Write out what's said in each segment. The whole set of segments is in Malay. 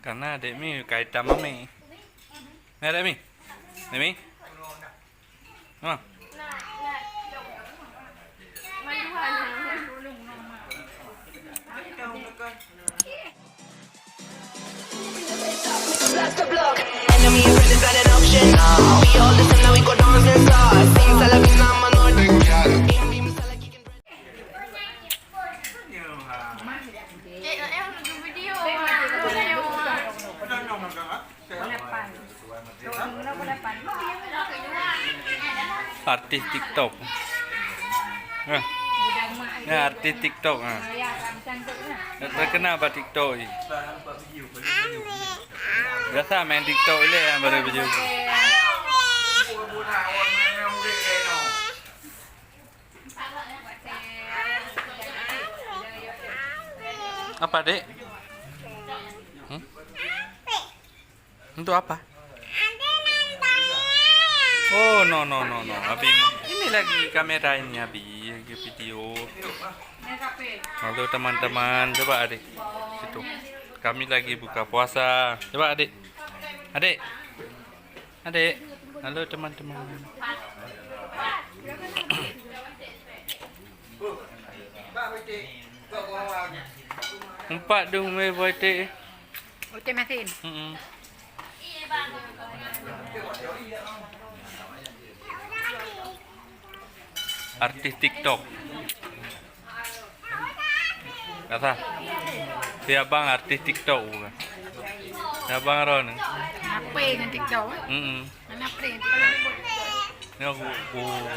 Karena adek mi kaitan mami. Adek mi. Adek mi. Emang. Enemy and friend is not an option. We all listen now we go dance and start. Sing Salavin I'm a nod. Im bim salaki can. Artis TikTok. Nah, artis TikTok. Terkenal apa TikTok ni? Biasa main TikTok ni yang baru baju. Apa dek? Untuk apa? Oh no. Abi ini lagi kamera ini Abi lagi video. Halo teman-teman, coba adik situ. Kami lagi buka puasa. Coba adik. Adik. Halo teman-teman. Empat dong boyte. Oke mesin. Artis TikTok. Kata. Dia bang artis TikTok bukan. Ya bang Ron. Apa yang TikTok? Mana apa yang TikTok? Ni aku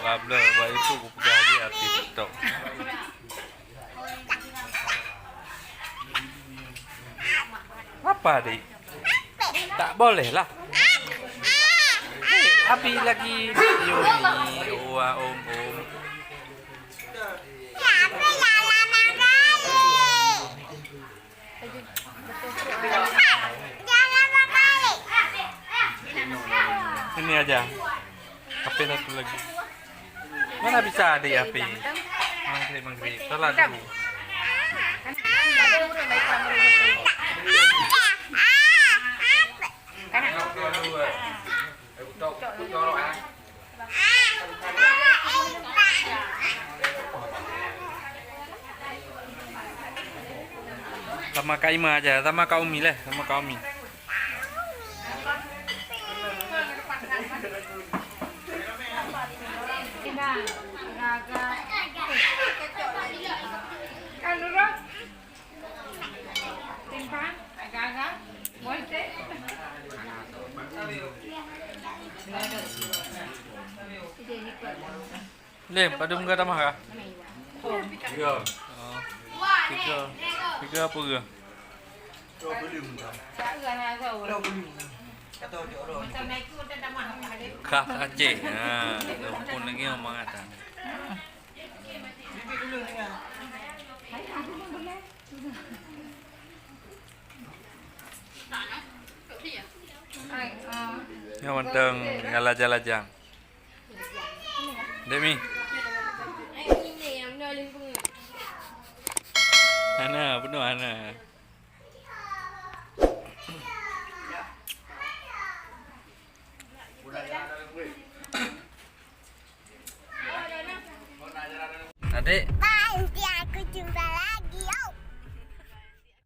upload buat itu aku jadi artis TikTok. Apa dik? Tak boleh lah. Abi lagi video ni. Om. Ini aja. HP satu lagi. Mana bisa adik HP? Maghrib. Salah dulu. Sama Kak Ima aja, sama Kak Umi lah, sama Kak Umi. Lem, padum ke tamah kah? Tiga. Tiga apa ke? Kak Aceh. Pun lagi ngomong kata. Yang penting ngalajang-lajang. Demi. Ana, penuh Ana.